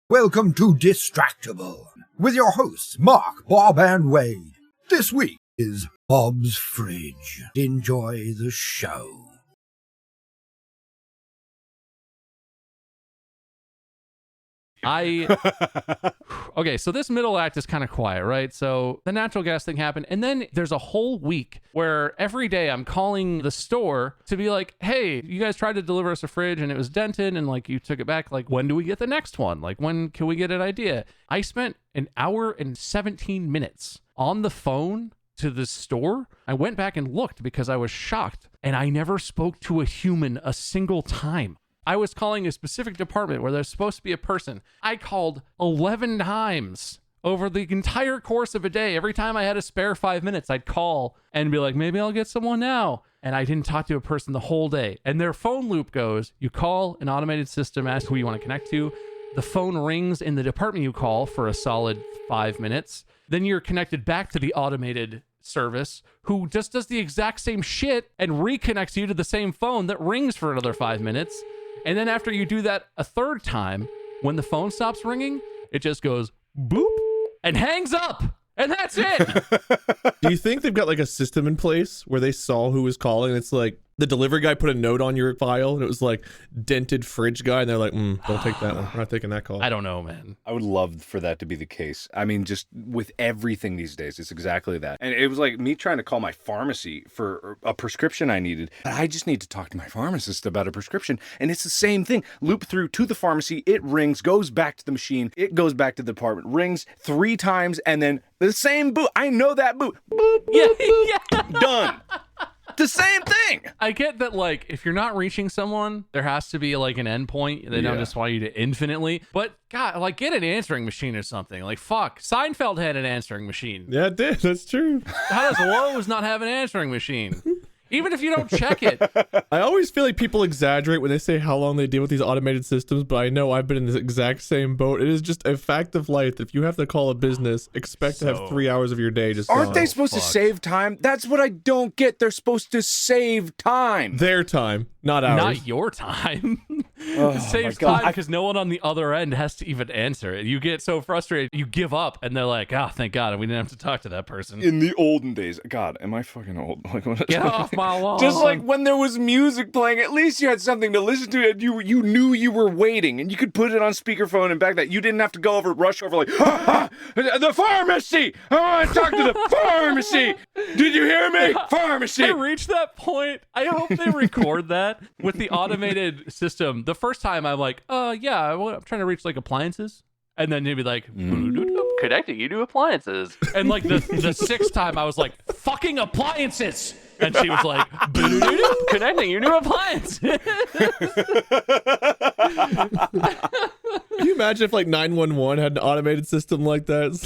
Welcome to Distractible, with your hosts, Mark, Bob, and Wade. This week is Bob's Fridge. Enjoy the show. Okay, so this middle act is kind of quiet, right? So the natural gas thing happened, and then there's a whole week where every day I'm calling the store to be like, hey, you guys tried to deliver us a fridge and it was dented and like you took it back. Like, when do we get the next one? Like, when can we get an idea? I spent an hour and 17 minutes on the phone to the store. I went back and looked because I was shocked, and I never spoke to a human a single time. I was calling a specific department where there's supposed to be a person. I called 11 times over the entire course of a day. Every time I had a spare 5 minutes, I'd call and be like, maybe I'll get someone now. And I didn't talk to a person the whole day. And their phone loop goes, you call an automated system, ask who you want to connect to. The phone rings in the department you call for a solid 5 minutes. Then you're connected back to the automated service, who just does the exact same shit and reconnects you to the same phone that rings for another 5 minutes. And then after you do that a third time, when the phone stops ringing, it just goes boop and hangs up. And that's it. Do you think they've got like a system in place where they saw who was calling? It's like the delivery guy put a note on your file and it was like dented fridge guy. And they're like, don't take that one. We're not taking that call. I don't know, man. I would love for that to be the case. I mean, just with everything these days, it's exactly that. And it was like me trying to call my pharmacy for a prescription I needed. But I just need to talk to my pharmacist about a prescription. And it's the same thing. Loop through to the pharmacy. It rings, goes back to the machine. It goes back to the department, rings 3 times, and then the same boot. I know that boot. Boop, boop, boop. Done. The same thing. I get that, like, if you're not reaching someone, there has to be like an endpoint. They don't just want you to infinitely. But God, like, get an answering machine or something. Like, fuck, Seinfeld had an answering machine. Yeah, it did. That's true. How does Lowe's not have an answering machine? Even if you don't check it. I always feel like people exaggerate when they say how long they deal with these automated systems, but I know I've been in this exact same boat. It is just a fact of life that if you have to call a business, expect to have 3 hours of your day just Aren't gone. they supposed to save time? That's what I don't get. They're supposed to save time. Their time, not ours. Not your time. Oh, It saves time because no one on the other end has to even answer it. You get so frustrated, you give up, and they're like, oh, thank God, we didn't have to talk to that person. In the olden days, God, am I fucking old? Like, Get off my lawn. Just like when there was music playing, at least you had something to listen to, and you knew you were waiting, and you could put it on speakerphone, and back that you didn't have to go over, rush over, like, the pharmacy! I want to talk to the pharmacy! Did you hear me? Pharmacy! I reached that point. I hope they record that with the automated system. The first time I'm like, yeah, I'm trying to reach like appliances. And then they'd be like, connecting you to appliances. And like the sixth time I was like, fucking appliances. And she was like, connecting you to appliances. Can you imagine if like 911 had an automated system like that?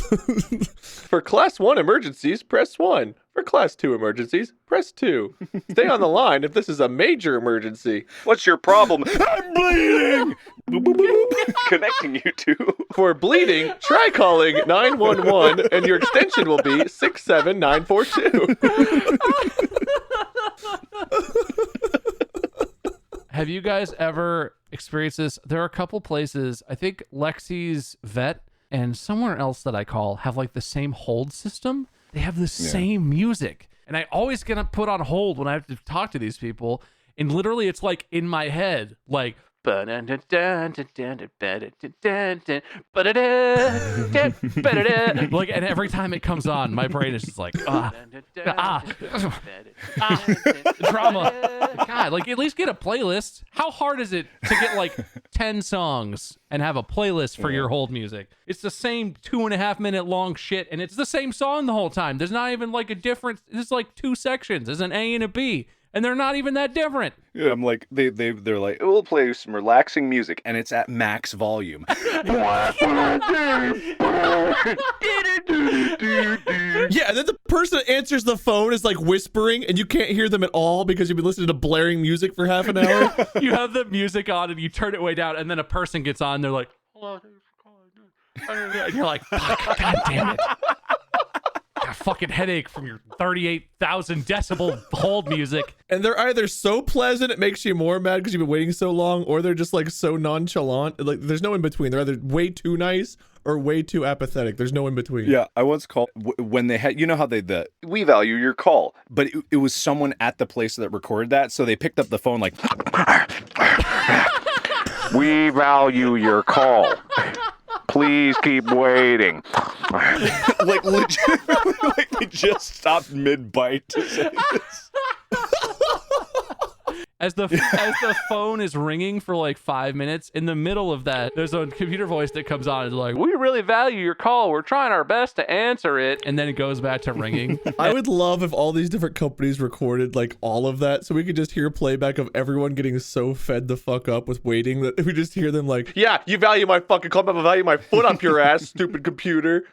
For Class 1 emergencies, press 1. For Class 2 emergencies, press 2. Stay on the line if this is a major emergency. What's your problem? I'm bleeding! Boop, boop, boop, boop. Connecting you to. For bleeding, try calling 911 and your extension will be 67942. Have you guys ever experienced this? There are a couple places, I think Lexi's Vet and somewhere else that I call, have like the same hold system. They have the same music. And I always get put on hold when I have to talk to these people. And literally it's like in my head, like, like, and every time it comes on, my brain is just like, drama. God, like, at least get a playlist. How hard is it to get like 10 songs and have a playlist for your hold music? It's the same 2.5 minute long shit, and it's the same song the whole time. There's not even like a difference. There's like 2 sections. There's an A and a B. And they're not even that different. Yeah, I'm like, they're like, we'll play some relaxing music, and it's at max volume. Yeah, and then the person that answers the phone is like whispering, and you can't hear them at all because you've been listening to blaring music for half an hour. You have the music on, and you turn it way down, and then a person gets on, and they're like, hello, thanks for calling. And you're like, fuck, God damn it. got a fucking headache from your 38,000 decibel hold music. And they're either so pleasant it makes you more mad because you've been waiting so long, or they're just like so nonchalant. Like there's no in between. They're either way too nice or way too apathetic. There's no in between. Yeah, I once called when they had, you know how we value your call, but it was someone at the place that recorded that, so they picked up the phone like, we value your call. Please keep waiting. Like legitimately, like they just stopped mid-bite to say this. As the phone is ringing for like 5 minutes, in the middle of that, there's a computer voice that comes on and is like, we really value your call. We're trying our best to answer it. And then it goes back to ringing. I would love if all these different companies recorded like all of that so we could just hear playback of everyone getting so fed the fuck up with waiting that we just hear them like, Yeah, you value my fucking call, but I value my foot up your ass, stupid computer.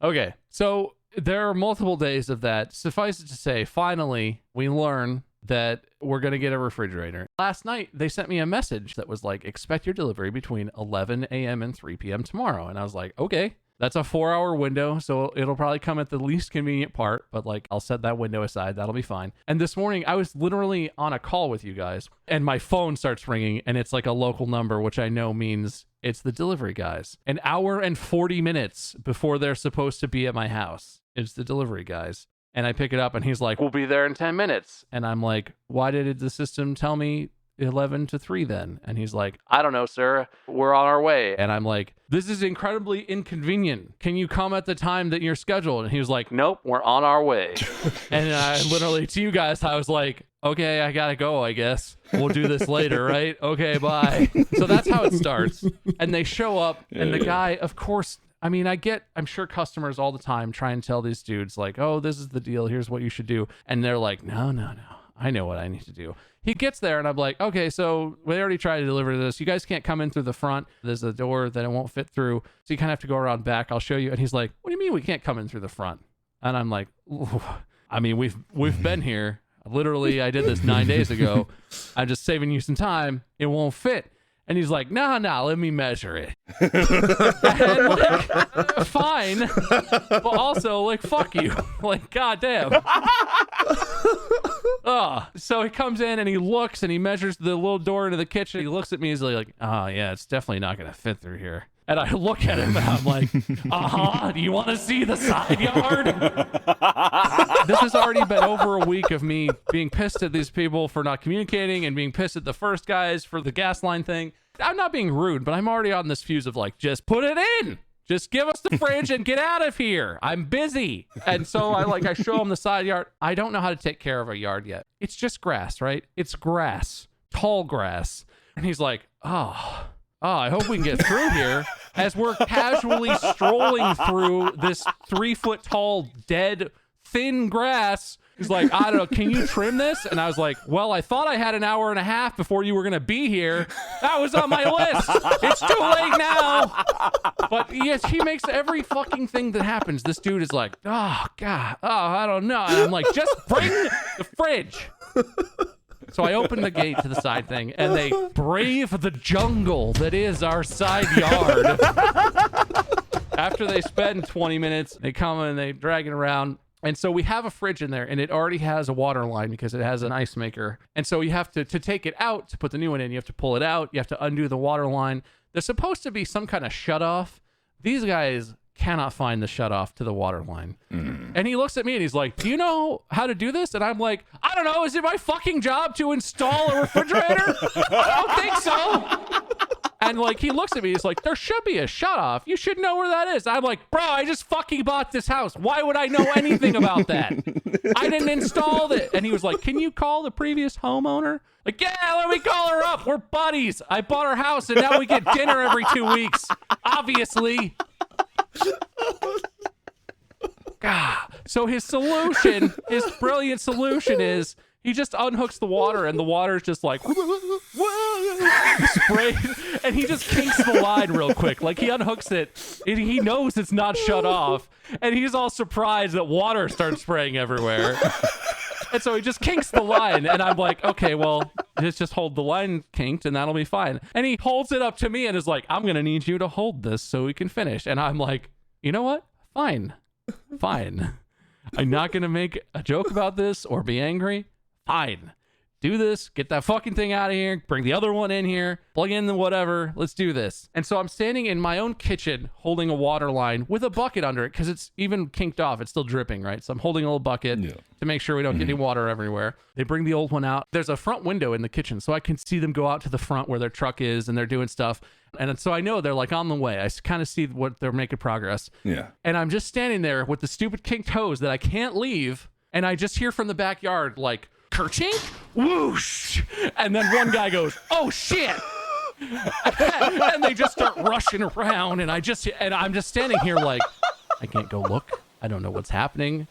Okay, so there are multiple days of that. Suffice it to say, finally, we learn that we're going to get a refrigerator. Last night, they sent me a message that was like, expect your delivery between 11 a.m. and 3 p.m. tomorrow. And I was like, okay, that's a 4-hour window. So it'll probably come at the least convenient part, but like, I'll set that window aside. That'll be fine. And this morning, I was literally on a call with you guys and my phone starts ringing and it's like a local number, which I know means it's the delivery guys. An hour and 40 minutes before they're supposed to be at my house. It's the delivery guys. And I pick it up and he's like, we'll be there in 10 minutes. And I'm like, why did the system tell me 11 to 3 then? And he's like, I don't know, sir. We're on our way. And I'm like, this is incredibly inconvenient. Can you come at the time that you're scheduled? And he was like, nope, we're on our way. And I literally, to you guys, I was like, okay, I gotta go, I guess. We'll do this later, right? Okay, bye. So that's how it starts. And they show up and the guy, of course, I mean, I'm sure customers all the time try and tell these dudes like, oh, this is the deal. Here's what you should do. And they're like, no. I know what I need to do. He gets there and I'm like, okay, so we already tried to deliver this. You guys can't come in through the front. There's a door that it won't fit through. So you kind of have to go around back. I'll show you. And he's like, what do you mean we can't come in through the front? And I'm like, ooh. I mean, we've been here. Literally, I did this 9 days ago. I'm just saving you some time. It won't fit. And he's like, nah, let me measure it. And like, fine. But also, like, fuck you. Like, goddamn. So he comes in and he looks and he measures the little door into the kitchen. He looks at me. He's like, oh, yeah, it's definitely not going to fit through here. And I look at him and I'm like, do you want to see the side yard? This has already been over a week of me being pissed at these people for not communicating and being pissed at the first guys for the gas line thing. I'm not being rude, but I'm already on this fuse of like, just put it in. Just give us the fridge and get out of here. I'm busy. And so I show him the side yard. I don't know how to take care of a yard yet. It's just grass, right? It's grass, tall grass. And he's like, oh, I hope we can get through here. As we're casually strolling through this 3-foot tall, dead, thin grass. He's like, I don't know, can you trim this? And I was like, well, I thought I had an hour and a half before you were going to be here. That was on my list. It's too late now. But yes, he makes every fucking thing that happens. This dude is like, oh, God, I don't know. And I'm like, just bring the fridge. So I open the gate to the side thing, and they brave the jungle that is our side yard. After they spend 20 minutes, they come and they drag it around. And so we have a fridge in there, and it already has a water line because it has an ice maker. And so you have to take it out to put the new one in. You have to pull it out. You have to undo the water line. There's supposed to be some kind of shutoff. These guys cannot find the shutoff to the water line. And he looks at me and he's like, do you know how to do this? And I'm like, I don't know. Is it my fucking job to install a refrigerator? I don't think so. And like, he looks at me, he's like, there should be a shutoff. You should know where that is. I'm like, bro, I just fucking bought this house. Why would I know anything about that? I didn't install it. And he was like, can you call the previous homeowner? Like, yeah, let me call her up. We're buddies. I bought her house and now we get dinner every 2 weeks. Obviously. God. So his solution, his brilliant solution is he just unhooks the water and the water's just like sprayed, and he just kinks the line real quick. Like he unhooks it and he knows it's not shut off, and he's all surprised that water starts spraying everywhere. And so he just kinks the line, and I'm like, okay, well, just hold the line kinked and that'll be fine. And he holds it up to me and is like, I'm gonna need you to hold this so we can finish. And I'm like, you know what? Fine. I'm not going to make a joke about this or be angry. Fine. Do this, get that fucking thing out of here, bring the other one in here, plug in the whatever, let's do this. And so I'm standing in my own kitchen holding a water line with a bucket under it because it's even kinked off. It's still dripping, right? So I'm holding a little bucket to make sure we don't get any water everywhere. They bring the old one out. There's a front window in the kitchen, so I can see them go out to the front where their truck is and they're doing stuff. And so I know they're like on the way. I kind of see what they're making progress. Yeah. And I'm just standing there with the stupid kinked hose that I can't leave. And I just hear from the backyard, like, kerchink, whoosh, and then one guy goes, oh shit, and they just start rushing around, and I'm just standing here like, I can't go look. I don't know what's happening.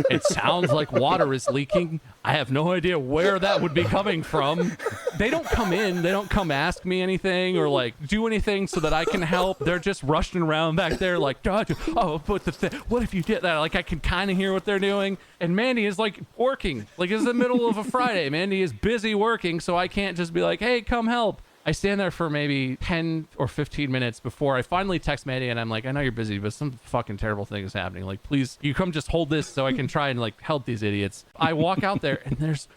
It sounds like water is leaking. I have no idea where that would be coming from. They don't come in. They don't come ask me anything or like do anything so that I can help. They're just rushing around back there like, oh, but what if you did that? Like I can kind of hear what they're doing. And Mandy is like working. Like it's the middle of a Friday. Mandy is busy working, so I can't just be like, hey, come help. I stand there for maybe 10 or 15 minutes before I finally text Mandy and I'm like, I know you're busy, but some fucking terrible thing is happening. Like, please, you come just hold this so I can try and like help these idiots. I walk out there and there's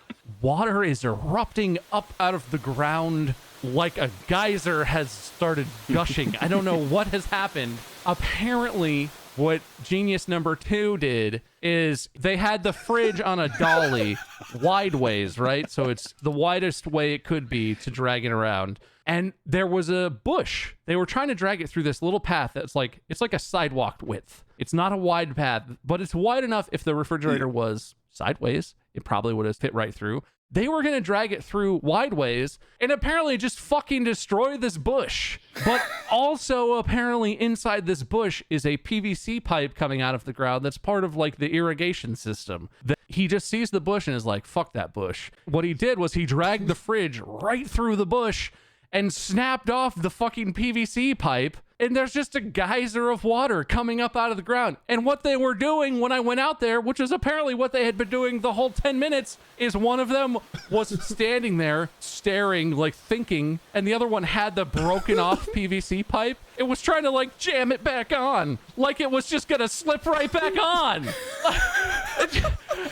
water is erupting up out of the ground like a geyser has started gushing. I don't know what has happened. Apparently, what genius number 2 did is they had the fridge on a dolly wideways, right? So it's the widest way it could be to drag it around. And there was a bush. They were trying to drag it through this little path that's like, it's like a sidewalk width. It's not a wide path, but it's wide enough if the refrigerator was sideways, it probably would have fit right through. They were going to drag it through wideways and apparently just fucking destroy this bush. But also apparently inside this bush is a PVC pipe coming out of the ground that's part of like the irrigation system. He just sees the bush and is like, fuck that bush. What he did was he dragged the fridge right through the bush and snapped off the fucking PVC pipe. And there's just a geyser of water coming up out of the ground. And what they were doing when I went out there, which is apparently what they had been doing the whole 10 minutes, is one of them was standing there staring, like thinking, and the other one had the broken off PVC pipe. It was trying to like jam it back on, like it was just gonna slip right back on.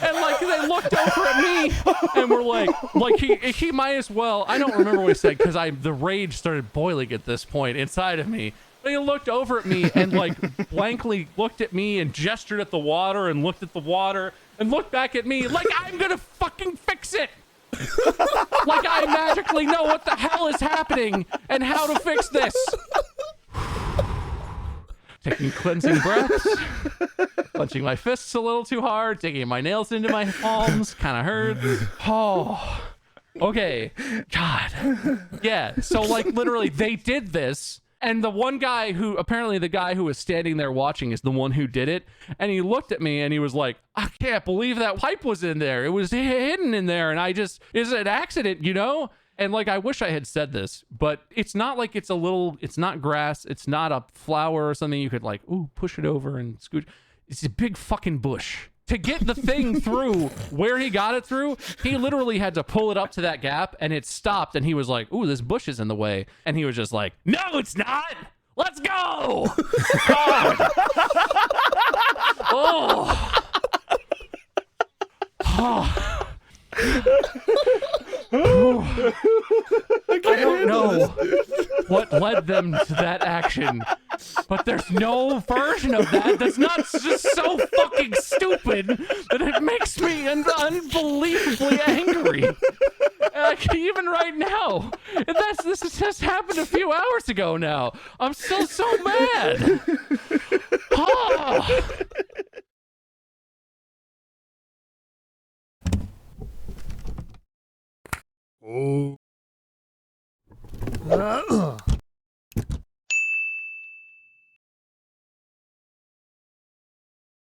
And like they looked over at me and were like he might as well. I don't remember what he said because the rage started boiling at this point inside of me. But he looked over at me and like blankly looked at me and gestured at the water and looked at the water and looked back at me like I'm gonna fucking fix it. Like I magically know what the hell is happening and how to fix this. Taking cleansing breaths, clenching my fists a little too hard, digging my nails into my palms, kind of hurts. Oh, okay. God. Yeah. So like literally they did this. And the one guy who, apparently the guy who was standing there watching is the one who did it. And he looked at me and he was like, I can't believe that pipe was in there. It was hidden in there. And it's an accident, you know? And like, I wish I had said this, but it's not like it's not grass. It's not a flower or something you could like, ooh, push it over and scoot. It's a big fucking bush. To get the thing through where he got it through, he literally had to pull it up to that gap and it stopped and he was like, ooh, this bush is in the way. And he was just like, no, it's not. Let's go. God. Oh. Oh. I don't know what led them to that action, but there's no version of that that's not just so fucking stupid that it makes me unbelievably angry. Even right now, and this has just happened a few hours ago now. I'm still so mad. Oh. Oh.